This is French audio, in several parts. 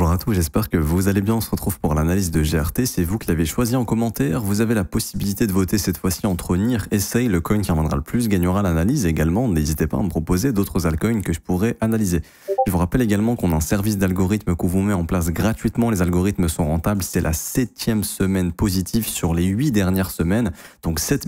Bonjour à tous, j'espère que vous allez bien. On se retrouve pour l'analyse de GRT. C'est vous qui l'avez choisi en commentaire. Vous avez la possibilité de voter cette fois-ci entre NIR et SEI. Le coin qui reviendra le plus gagnera l'analyse. Également, n'hésitez pas à me proposer d'autres altcoins que je pourrais analyser. Je vous rappelle également qu'on a un service d'algorithme qu'on vous met en place gratuitement. Les algorithmes sont rentables. C'est la 7e semaine positive sur les 8 dernières semaines. Donc 7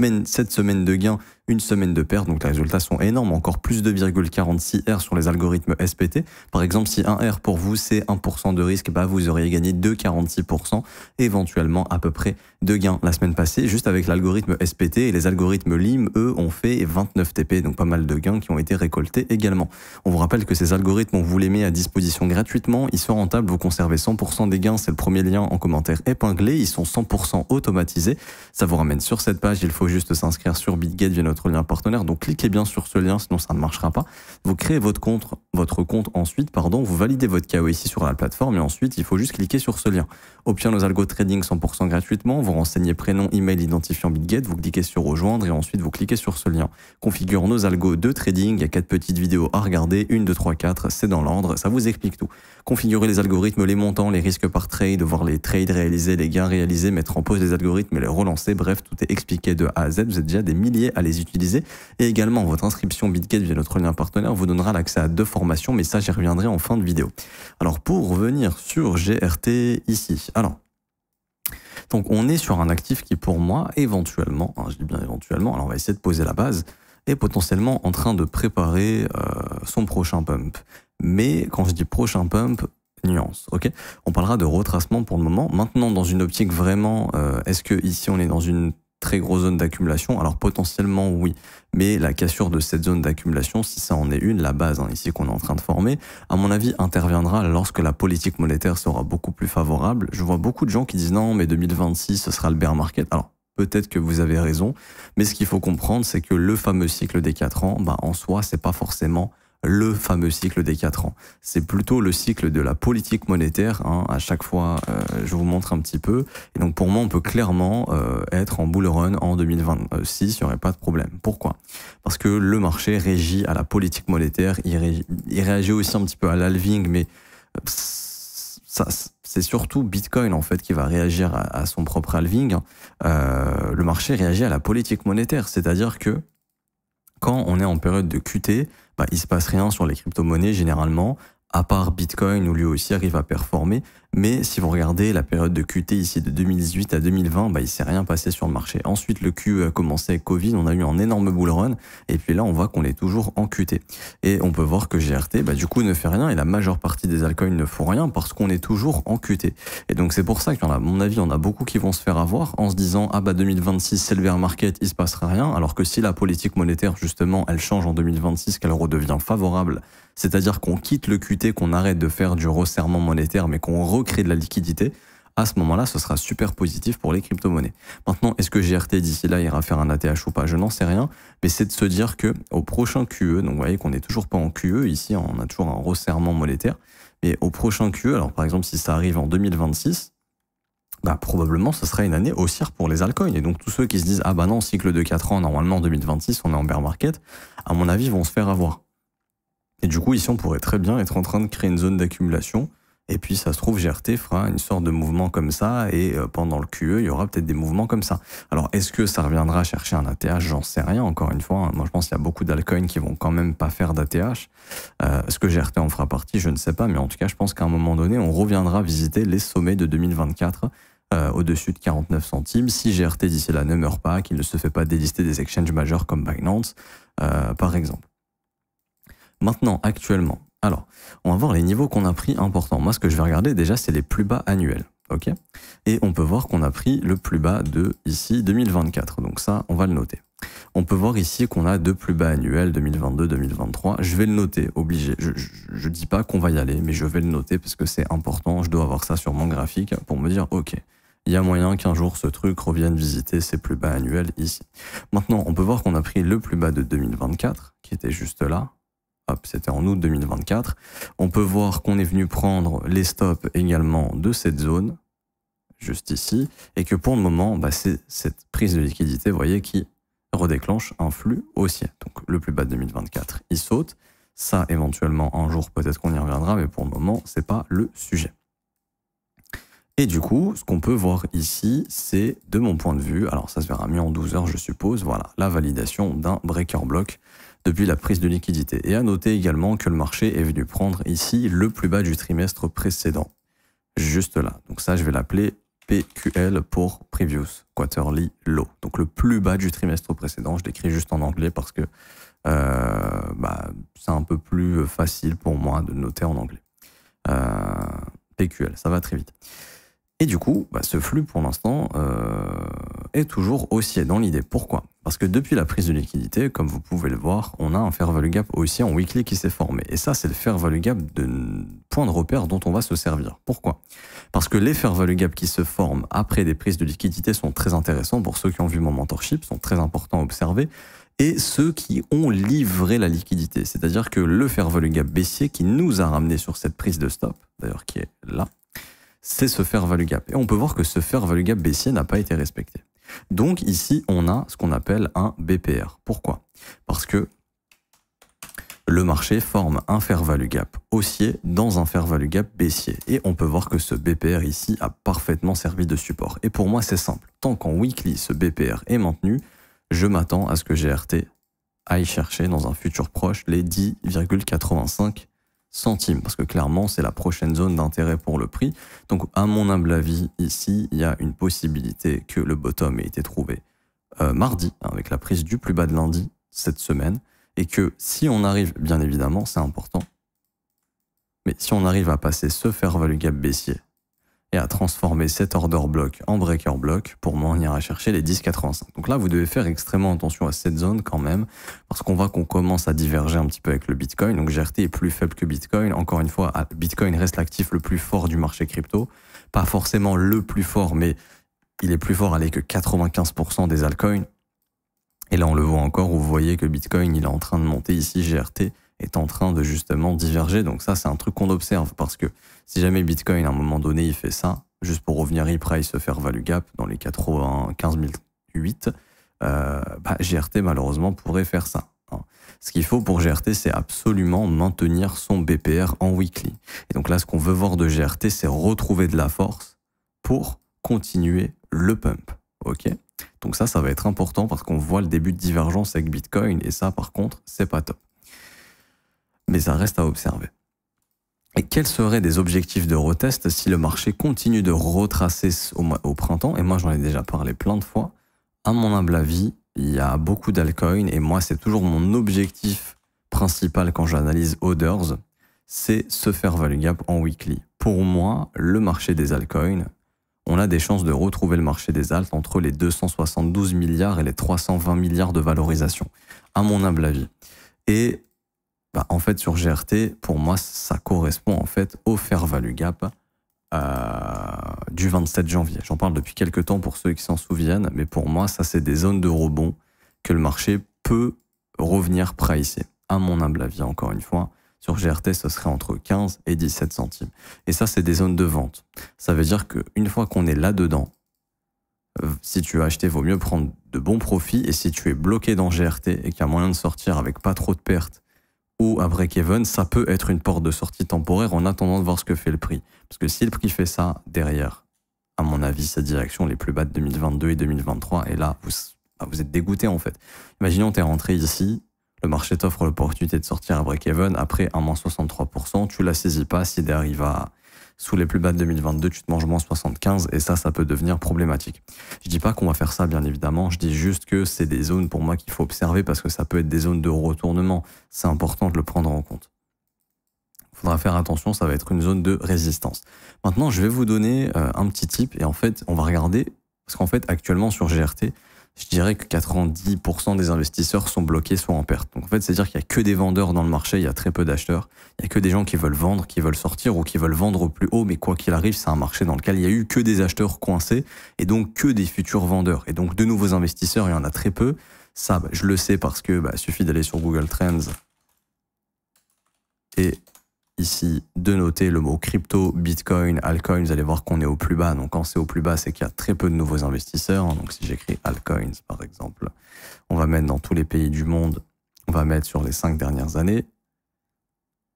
semaines de gains, une semaine de perte. Donc les résultats sont énormes. Encore plus de 2,46 R sur les algorithmes SPT. Par exemple, si un R pour vous c'est 1% de risque, bah vous auriez gagné 2,46%, éventuellement à peu près de gains la semaine passée, juste avec l'algorithme SPT. Et les algorithmes LIM, eux, ont fait 29 TP, donc pas mal de gains qui ont été récoltés également. On vous rappelle que ces algorithmes, on vous les met à disposition gratuitement. Ils sont rentables, vous conservez 100% des gains. C'est le premier lien en commentaire épinglé. Ils sont 100% automatisés. Ça vous ramène sur cette page. Il faut juste s'inscrire sur BitGet via notre lien partenaire. Donc cliquez bien sur ce lien, sinon ça ne marchera pas. Vous créez votre compte ensuite, vous validez votre KYC sur la plateforme et ensuite il faut juste cliquer sur ce lien. Obtient nos algos trading 100% gratuitement, vous renseignez prénom, email, identifiant BitGet, vous cliquez sur rejoindre et ensuite vous cliquez sur ce lien. Configure nos algos de trading, il y a 4 petites vidéos à regarder, 1, 2, 3, 4, c'est dans l'ordre, ça vous explique tout. Configurer les algorithmes, les montants, les risques par trade, voir les trades réalisés, les gains réalisés, mettre en pause les algorithmes et les relancer, bref, tout est expliqué de A à Z, vous êtes déjà des milliers à les utiliser et également votre inscription BitGet via notre lien partenaire vous donnera l'accès à 2 formations, mais ça j'y reviendrai en fin de vidéo. Alors pour revenir sur GRT ici, donc on est sur un actif qui pour moi éventuellement, je dis bien éventuellement, alors on va essayer de poser la base, est potentiellement en train de préparer son prochain pump. Mais quand je dis prochain pump, nuance, ok. On parlera de retracement pour le moment. Maintenant dans une optique vraiment, est-ce que ici on est dans une très grosse zone d'accumulation? Alors potentiellement oui, mais la cassure de cette zone d'accumulation, si ça en est une, la base ici qu'on est en train de former, à mon avis interviendra lorsque la politique monétaire sera beaucoup plus favorable. Je vois beaucoup de gens qui disent non mais 2026 ce sera le bear market. Alors peut-être que vous avez raison, mais ce qu'il faut comprendre c'est que le fameux cycle des 4 ans, en soi c'est pas forcément le fameux cycle des 4 ans. C'est plutôt le cycle de la politique monétaire. À chaque fois, je vous montre un petit peu. Et donc, pour moi, on peut clairement être en bull run en 2026. Il n'y aurait pas de problème. Pourquoi? Parce que le marché régit à la politique monétaire. Il réagit aussi un petit peu à l'halving, mais c'est surtout Bitcoin en fait qui va réagir à son propre halving. Le marché réagit à la politique monétaire. C'est-à-dire que quand on est en période de QT, il se passe rien sur les crypto-monnaies généralement, à part Bitcoin où lui aussi arrive à performer. Mais si vous regardez la période de QT ici de 2018 à 2020, il s'est rien passé sur le marché. Ensuite, le Q a commencé avec Covid, on a eu un énorme bull run. Et puis là, on voit qu'on est toujours en QT. Et on peut voir que GRT, du coup, ne fait rien. Et la majeure partie des altcoins ne font rien parce qu'on est toujours en QT. Et donc, c'est pour ça qu'à mon avis, on a beaucoup qui vont se faire avoir en se disant, 2026, c'est le bear market, il se passera rien. Alors que si la politique monétaire, justement, elle change en 2026, qu'elle redevient favorable, c'est-à-dire qu'on quitte le QT, qu'on arrête de faire du resserrement monétaire, mais qu'on recrée de la liquidité, à ce moment-là, ce sera super positif pour les crypto-monnaies. Maintenant, est-ce que GRT d'ici là ira faire un ATH ou pas? Je n'en sais rien, mais c'est de se dire que au prochain QE, donc vous voyez qu'on n'est toujours pas en QE, ici on a toujours un resserrement monétaire, mais au prochain QE, alors par exemple si ça arrive en 2026, probablement ce sera une année haussière pour les altcoins. Et donc tous ceux qui se disent non, cycle de 4 ans, normalement en 2026 on est en bear market, à mon avis vont se faire avoir. Et du coup, ici, on pourrait très bien être en train de créer une zone d'accumulation. Et puis, ça se trouve, GRT fera une sorte de mouvement comme ça. Et pendant le QE, il y aura peut-être des mouvements comme ça. Alors, est-ce que ça reviendra chercher un ATH? J'en sais rien, encore une fois. Moi, je pense qu'il y a beaucoup d'altcoins qui vont quand même pas faire d'ATH. Est-ce que GRT en fera partie? Je ne sais pas. Mais en tout cas, je pense qu'à un moment donné, on reviendra visiter les sommets de 2024 au-dessus de 49 centimes. Si GRT d'ici là ne meurt pas, qu'il ne se fait pas délister des exchanges majeurs comme Binance, par exemple. Maintenant, actuellement, alors, on va voir les niveaux qu'on a pris importants. Moi, ce que je vais regarder déjà, c'est les plus bas annuels, ok? Et on peut voir qu'on a pris le plus bas de, ici, 2024. Donc ça, on va le noter. On peut voir ici qu'on a deux plus bas annuels, 2022, 2023. Je vais le noter, obligé. Je dis pas qu'on va y aller, mais je vais le noter parce que c'est important. Je dois avoir ça sur mon graphique pour me dire, ok, il y a moyen qu'un jour ce truc revienne visiter ses plus bas annuels ici. Maintenant, on peut voir qu'on a pris le plus bas de 2024, qui était juste là. Hop, c'était en août 2024. On peut voir qu'on est venu prendre les stops également de cette zone, juste ici, et que pour le moment, c'est cette prise de liquidité, vous voyez, qui redéclenche un flux haussier. Donc le plus bas de 2024, il saute. Ça, éventuellement, un jour, peut-être qu'on y reviendra, mais pour le moment, c'est pas le sujet. Et du coup, ce qu'on peut voir ici, c'est, de mon point de vue, alors ça se verra mieux en 12 heures, je suppose, voilà, la validation d'un breaker block depuis la prise de liquidité. Et à noter également que le marché est venu prendre ici le plus bas du trimestre précédent, juste là. Donc ça, je vais l'appeler PQL pour Previous Quarterly Low. Donc le plus bas du trimestre précédent, je l'écris juste en anglais parce que c'est un peu plus facile pour moi de noter en anglais. PQL, ça va très vite. Et du coup, ce flux, pour l'instant, est toujours haussier dans l'idée. Pourquoi? Parce que depuis la prise de liquidité, comme vous pouvez le voir, on a un fair value gap haussier en weekly qui s'est formé. Et ça, c'est le fair value gap de point de repère dont on va se servir. Pourquoi? Parce que les fair value gap qui se forment après des prises de liquidité sont très intéressants pour ceux qui ont vu mon mentorship, sont très importants à observer, et ceux qui ont livré la liquidité. C'est-à-dire que le fair value gap baissier qui nous a ramené sur cette prise de stop, d'ailleurs qui est là, c'est ce fair value gap. Et on peut voir que ce fair value gap baissier n'a pas été respecté. Donc ici, on a ce qu'on appelle un BPR. Pourquoi? Parce que le marché forme un fair value gap haussier dans un fair value gap baissier. Et on peut voir que ce BPR ici a parfaitement servi de support. Et pour moi, c'est simple. Tant qu'en weekly, ce BPR est maintenu, je m'attends à ce que GRT aille chercher dans un futur proche les 10,85 centimes, parce que clairement, c'est la prochaine zone d'intérêt pour le prix. Donc, à mon humble avis, ici, il y a une possibilité que le bottom ait été trouvé mardi, avec la prise du plus bas de lundi cette semaine, et que si on arrive, bien évidemment, c'est important, mais si on arrive à passer ce fair value gap baissier et à transformer cet order block en breaker block, pour moi, on ira chercher les 10,85. Donc là, vous devez faire extrêmement attention à cette zone quand même, parce qu'on voit qu'on commence à diverger un petit peu avec le Bitcoin. Donc GRT est plus faible que Bitcoin. Encore une fois, Bitcoin reste l'actif le plus fort du marché crypto. Pas forcément le plus fort, mais il est plus fort à aller que 95% des altcoins. Et là, on le voit encore, où vous voyez que Bitcoin, il est en train de monter ici, GRT est en train de justement diverger. Donc ça, c'est un truc qu'on observe, parce que si jamais Bitcoin, à un moment donné, il fait ça, juste pour revenir reprice se faire value gap dans les 95 008, GRT, malheureusement, pourrait faire ça. Ce qu'il faut pour GRT, c'est absolument maintenir son BPR en weekly. Et donc là, ce qu'on veut voir de GRT, c'est retrouver de la force pour continuer le pump. Ok? Donc ça va être important parce qu'on voit le début de divergence avec Bitcoin, et ça, par contre, c'est pas top. Mais ça reste à observer. Et quels seraient des objectifs de retest si le marché continue de retracer au printemps? Et moi, j'en ai déjà parlé plein de fois. À mon humble avis, il y a beaucoup d'altcoins, et moi, c'est toujours mon objectif principal quand j'analyse orders, c'est se faire value gap en weekly. Pour moi, le marché des altcoins, on a des chances de retrouver le marché des alts entre les 272 milliards et les 320 milliards de valorisation, à mon humble avis. Et en fait, sur GRT, pour moi, ça correspond en fait au fair value gap du 27 janvier. J'en parle depuis quelques temps pour ceux qui s'en souviennent, mais pour moi, ça, c'est des zones de rebond que le marché peut revenir pricer. À mon humble avis, encore une fois, sur GRT, ce serait entre 15 et 17 centimes. Et ça, c'est des zones de vente. Ça veut dire qu'une fois qu'on est là-dedans, si tu as acheté, vaut mieux prendre de bons profits. Et si tu es bloqué dans GRT et qu'il y a moyen de sortir avec pas trop de pertes ou à break-even, ça peut être une porte de sortie temporaire en attendant de voir ce que fait le prix. Parce que si le prix fait ça, derrière, à mon avis, c'est direction les plus bas de 2022 et 2023. Et là, vous êtes dégoûté en fait. Imaginons, tu es rentré ici, le marché t'offre l'opportunité de sortir à break-even, après un moins 63%, tu la saisis pas, si derrière il va sous les plus bas de 2022, tu te manges moins 75, et ça peut devenir problématique. Je dis pas qu'on va faire ça, bien évidemment, je dis juste que c'est des zones pour moi qu'il faut observer, parce que ça peut être des zones de retournement. C'est important de le prendre en compte. Il faudra faire attention, ça va être une zone de résistance. Maintenant, je vais vous donner un petit tip, et en fait, on va regarder, parce qu'en fait, actuellement sur GRT, je dirais que 90% des investisseurs sont bloqués, soit en perte. Donc en fait, c'est-à-dire qu'il n'y a que des vendeurs dans le marché, il y a très peu d'acheteurs. Il n'y a que des gens qui veulent vendre, qui veulent sortir ou qui veulent vendre au plus haut. Mais quoi qu'il arrive, c'est un marché dans lequel il n'y a eu que des acheteurs coincés et donc que des futurs vendeurs. Et donc de nouveaux investisseurs, il y en a très peu. Ça, je le sais parce que suffit d'aller sur Google Trends et ici de noter le mot crypto, bitcoin, altcoin, vous allez voir qu'on est au plus bas. Donc quand c'est au plus bas, c'est qu'il y a très peu de nouveaux investisseurs. Donc si j'écris altcoins par exemple, on va mettre dans tous les pays du monde, on va mettre sur les 5 dernières années.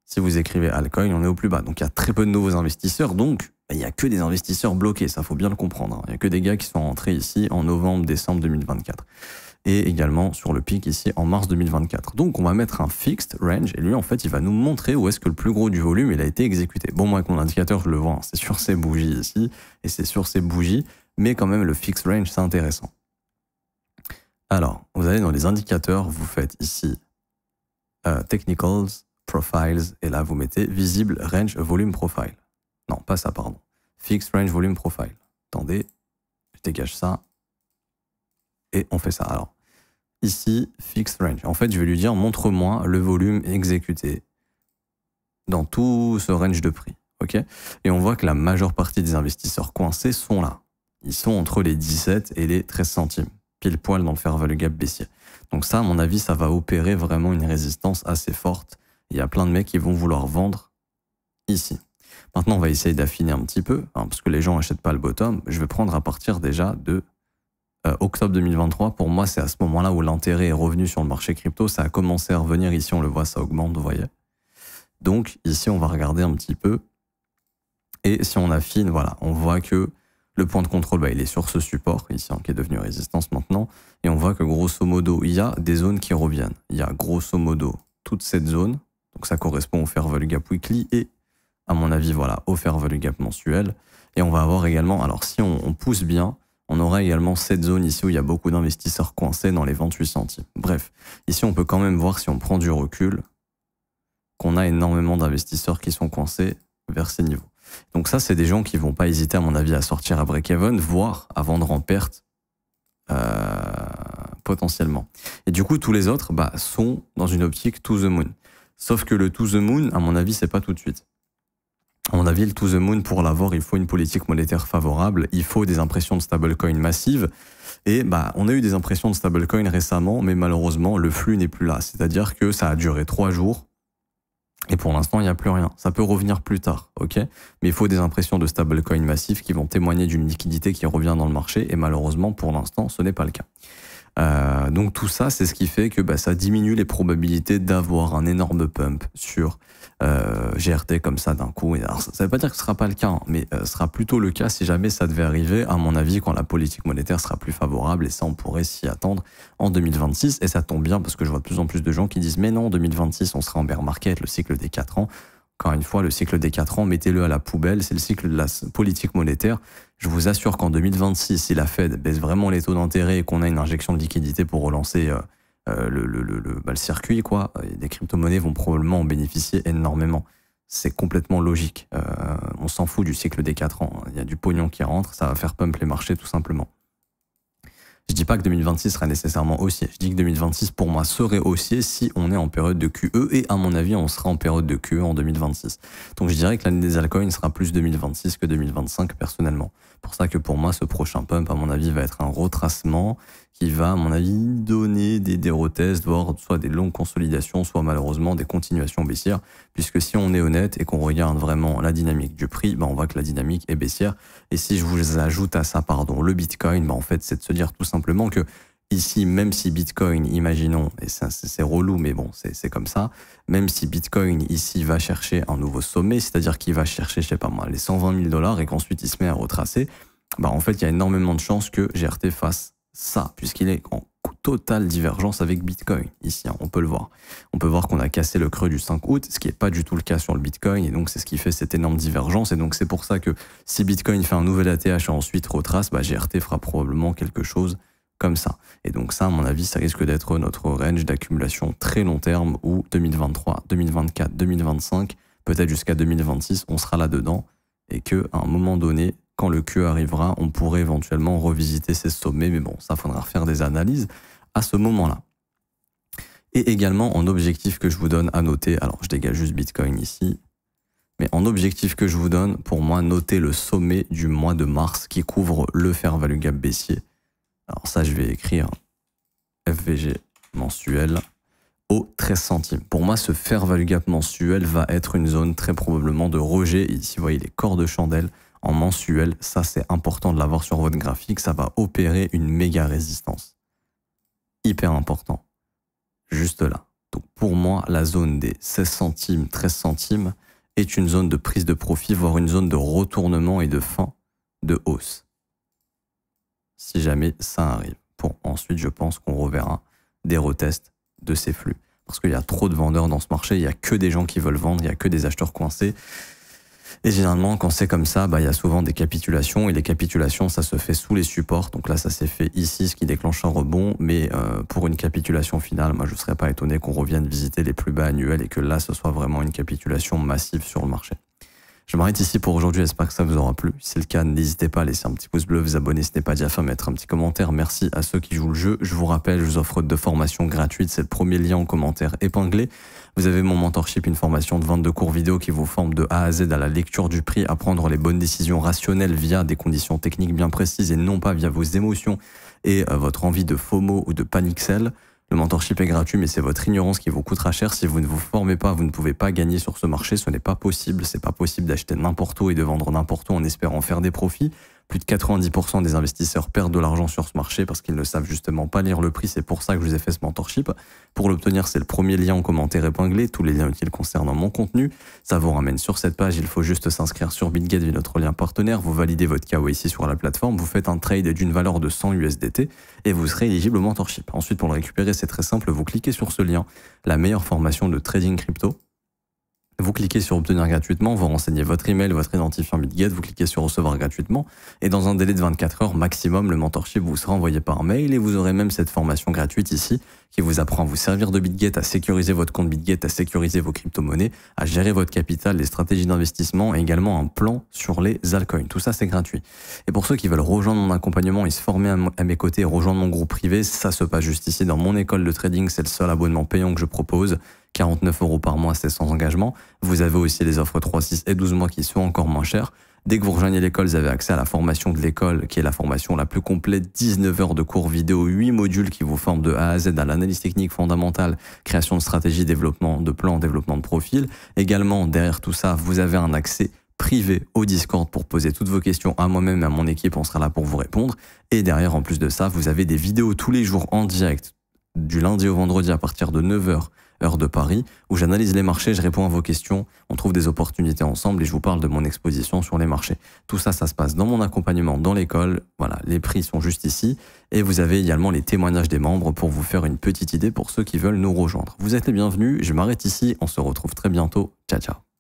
Si vous écrivez altcoin, on est au plus bas. Donc il y a très peu de nouveaux investisseurs. Donc il n'y a que des investisseurs bloqués, ça faut bien le comprendre. Il n'y a que des gars qui sont rentrés ici en novembre, décembre 2024. Et également sur le pic ici en mars 2024. Donc on va mettre un fixed range et lui en fait il va nous montrer où est-ce que le plus gros du volume il a été exécuté. Bon moi avec mon indicateur je le vois, c'est sur ces bougies ici et c'est sur ces bougies, mais quand même le fixed range c'est intéressant. Alors vous allez dans les indicateurs, vous faites ici Technicals, Profiles et là vous mettez Visible Range Volume Profile. Non pas ça pardon. Fixed Range Volume Profile. Attendez, je dégage ça. Et on fait ça. Alors, ici, fixed range. En fait, je vais lui dire, montre-moi le volume exécuté dans tout ce range de prix. Ok ? Et on voit que la majeure partie des investisseurs coincés sont là. Ils sont entre les 17 et les 13 centimes, pile poil dans le fair value gap baissier. Donc ça, à mon avis, ça va opérer vraiment une résistance assez forte. Il y a plein de mecs qui vont vouloir vendre ici. Maintenant, on va essayer d'affiner un petit peu, hein, parce que les gens n'achètent pas le bottom. Je vais prendre à partir déjà de octobre 2023, pour moi, c'est à ce moment-là où l'intérêt est revenu sur le marché crypto. Ça a commencé à revenir. Ici, on le voit, ça augmente, vous voyez. Donc, ici, on va regarder un petit peu. Et si on affine, voilà, on voit que le point de contrôle, bah, il est sur ce support, ici, hein, qui est devenu résistance maintenant. Et on voit que, grosso modo, il y a des zones qui reviennent. Il y a, grosso modo, toute cette zone. Donc, ça correspond au fair value gap weekly et, à mon avis, voilà, au fair value gap mensuel. Et on va avoir également, alors, si on pousse bien, on aura également cette zone ici où il y a beaucoup d'investisseurs coincés dans les 28 centimes. Bref, ici on peut quand même voir si on prend du recul qu'on a énormément d'investisseurs qui sont coincés vers ces niveaux. Donc ça, c'est des gens qui vont pas hésiter à mon avis à sortir à break-even, voire à vendre en perte potentiellement. Et du coup, tous les autres bah, sont dans une optique to the moon. Sauf que le to the moon, à mon avis, c'est pas tout de suite. À mon avis, le to the moon, pour l'avoir, il faut une politique monétaire favorable, il faut des impressions de stablecoin massives. Et bah, on a eu des impressions de stablecoin récemment, mais malheureusement, le flux n'est plus là. C'est-à-dire que ça a duré 3 jours. Et pour l'instant, il n'y a plus rien. Ça peut revenir plus tard, ok ? Mais il faut des impressions de stablecoin massifs qui vont témoigner d'une liquidité qui revient dans le marché. Et malheureusement, pour l'instant, ce n'est pas le cas. Donc tout ça, c'est ce qui fait que bah, ça diminue les probabilités d'avoir un énorme pump sur GRT comme ça d'un coup. Et alors, ça ne veut pas dire que ce ne sera pas le cas, hein, mais ce sera plutôt le cas si jamais ça devait arriver, à mon avis, quand la politique monétaire sera plus favorable. Et ça, on pourrait s'y attendre en 2026. Et ça tombe bien parce que je vois de plus en plus de gens qui disent « Mais non, en 2026, on sera en bear market, le cycle des 4 ans ». Encore une fois, le cycle des 4 ans, mettez-le à la poubelle, c'est le cycle de la politique monétaire. Je vous assure qu'en 2026, si la Fed baisse vraiment les taux d'intérêt et qu'on a une injection de liquidité pour relancer le circuit, quoi, les crypto-monnaies vont probablement en bénéficier énormément. C'est complètement logique. On s'en fout du cycle des 4 ans. Il y a du pognon qui rentre, ça va faire pump les marchés tout simplement. Je dis pas que 2026 sera nécessairement haussier. Je dis que 2026, pour moi, serait haussier si on est en période de QE. Et à mon avis, on sera en période de QE en 2026. Donc je dirais que l'année des altcoins sera plus 2026 que 2025, personnellement. Pour ça que pour moi, ce prochain pump, à mon avis, va être un retracement qui va, à mon avis, donner des retests, voire soit des longues consolidations, soit malheureusement des continuations baissières. Puisque si on est honnête et qu'on regarde vraiment la dynamique du prix, ben on voit que la dynamique est baissière. Et si je vous ajoute à ça, le Bitcoin, ben en fait, c'est de se dire tout simplement que ici, même si Bitcoin, imaginons, et ça c'est relou, mais bon, c'est comme ça, même si Bitcoin ici va chercher un nouveau sommet, c'est-à-dire qu'il va chercher, je sais pas moi, les 120 000 $ et qu'ensuite il se met à retracer, bah en fait, il y a énormément de chances que GRT fasse ça, puisqu'il est en totale divergence avec Bitcoin. Ici, hein, on peut le voir. On peut voir qu'on a cassé le creux du 5 août, ce qui n'est pas du tout le cas sur le Bitcoin, et donc c'est ce qui fait cette énorme divergence, et donc c'est pour ça que si Bitcoin fait un nouvel ATH et ensuite retrace, bah GRT fera probablement quelque chose comme ça. Et donc ça, à mon avis, ça risque d'être notre range d'accumulation très long terme où 2023, 2024, 2025, peut-être jusqu'à 2026, on sera là-dedans et qu'à un moment donné, quand le QE arrivera, on pourrait éventuellement revisiter ces sommets. Mais bon, ça, faudra faire des analyses à ce moment-là. Et également, en objectif que je vous donne à noter, alors je dégage juste Bitcoin ici, mais en objectif que je vous donne, pour moi, notez le sommet du mois de mars qui couvre le fair value gap baissier. Alors ça, je vais écrire FVG mensuel au 13 centimes. Pour moi, ce fair value gap mensuel va être une zone très probablement de rejet. Ici, vous voyez les corps de chandelle en mensuel. Ça, c'est important de l'avoir sur votre graphique. Ça va opérer une méga résistance. Hyper important. Juste là. Donc pour moi, la zone des 16 centimes, 13 centimes est une zone de prise de profit, voire une zone de retournement et de fin de hausse. Si jamais ça arrive. Pour ensuite, je pense qu'on reverra des retests de ces flux. Parce qu'il y a trop de vendeurs dans ce marché, il n'y a que des gens qui veulent vendre, il n'y a que des acheteurs coincés. Et généralement, quand c'est comme ça, il y a souvent des capitulations. Et les capitulations, ça se fait sous les supports. Donc là, ça s'est fait ici, ce qui déclenche un rebond. Mais pour une capitulation finale, moi, je ne serais pas étonné qu'on revienne visiter les plus bas annuels et que là, ce soit vraiment une capitulation massive sur le marché. Je m'arrête ici pour aujourd'hui, j'espère que ça vous aura plu. Si c'est le cas, n'hésitez pas à laisser un petit pouce bleu, vous abonner si ce n'est pas déjà fait, mettre un petit commentaire. Merci à ceux qui jouent le jeu. Je vous rappelle, je vous offre 2 formations gratuites, c'est le premier lien en commentaire épinglé. Vous avez mon mentorship, une formation de 22 cours vidéo qui vous forme de A à Z à la lecture du prix, à prendre les bonnes décisions rationnelles via des conditions techniques bien précises et non pas via vos émotions et votre envie de FOMO ou de panic sell. Le mentorship est gratuit, mais c'est votre ignorance qui vous coûtera cher. Si vous ne vous formez pas, vous ne pouvez pas gagner sur ce marché. Ce n'est pas possible. C'est pas possible d'acheter n'importe où et de vendre n'importe où en espérant faire des profits. Plus de 90% des investisseurs perdent de l'argent sur ce marché parce qu'ils ne savent justement pas lire le prix. C'est pour ça que je vous ai fait ce mentorship. Pour l'obtenir, c'est le premier lien en commentaire épinglé. Tous les liens utiles concernant mon contenu. Ça vous ramène sur cette page. Il faut juste s'inscrire sur BitGet via notre lien partenaire. Vous validez votre KYC sur la plateforme. Vous faites un trade d'une valeur de 100 USDT et vous serez éligible au mentorship. Ensuite, pour le récupérer, c'est très simple. Vous cliquez sur ce lien, la meilleure formation de trading crypto. Vous cliquez sur obtenir gratuitement, vous renseignez votre email, votre identifiant BitGet, vous cliquez sur recevoir gratuitement et dans un délai de 24 heures maximum, le mentorship vous sera envoyé par mail et vous aurez même cette formation gratuite ici qui vous apprend à vous servir de BitGet, à sécuriser votre compte BitGet, à sécuriser vos crypto-monnaies, à gérer votre capital, les stratégies d'investissement et également un plan sur les altcoins. Tout ça, c'est gratuit. Et pour ceux qui veulent rejoindre mon accompagnement et se former à mes côtés et rejoindre mon groupe privé, ça se passe juste ici dans mon école de trading. C'est le seul abonnement payant que je propose. 49 € par mois, c'est sans engagement. Vous avez aussi les offres 3, 6 et 12 mois qui sont encore moins chères. Dès que vous rejoignez l'école, vous avez accès à la formation de l'école, qui est la formation la plus complète, 19 heures de cours vidéo, 8 modules qui vous forment de A à Z à l'analyse technique fondamentale, création de stratégie, développement de plans, développement de profil. Également, derrière tout ça, vous avez un accès privé au Discord pour poser toutes vos questions à moi-même et à mon équipe, on sera là pour vous répondre. Et derrière, en plus de ça, vous avez des vidéos tous les jours en direct, du lundi au vendredi à partir de 9 h heure de Paris, où j'analyse les marchés, je réponds à vos questions, on trouve des opportunités ensemble et je vous parle de mon exposition sur les marchés. Tout ça, ça se passe dans mon accompagnement dans l'école. Voilà, les prix sont juste ici. Et vous avez également les témoignages des membres pour vous faire une petite idée pour ceux qui veulent nous rejoindre. Vous êtes les bienvenus, je m'arrête ici, on se retrouve très bientôt. Ciao, ciao.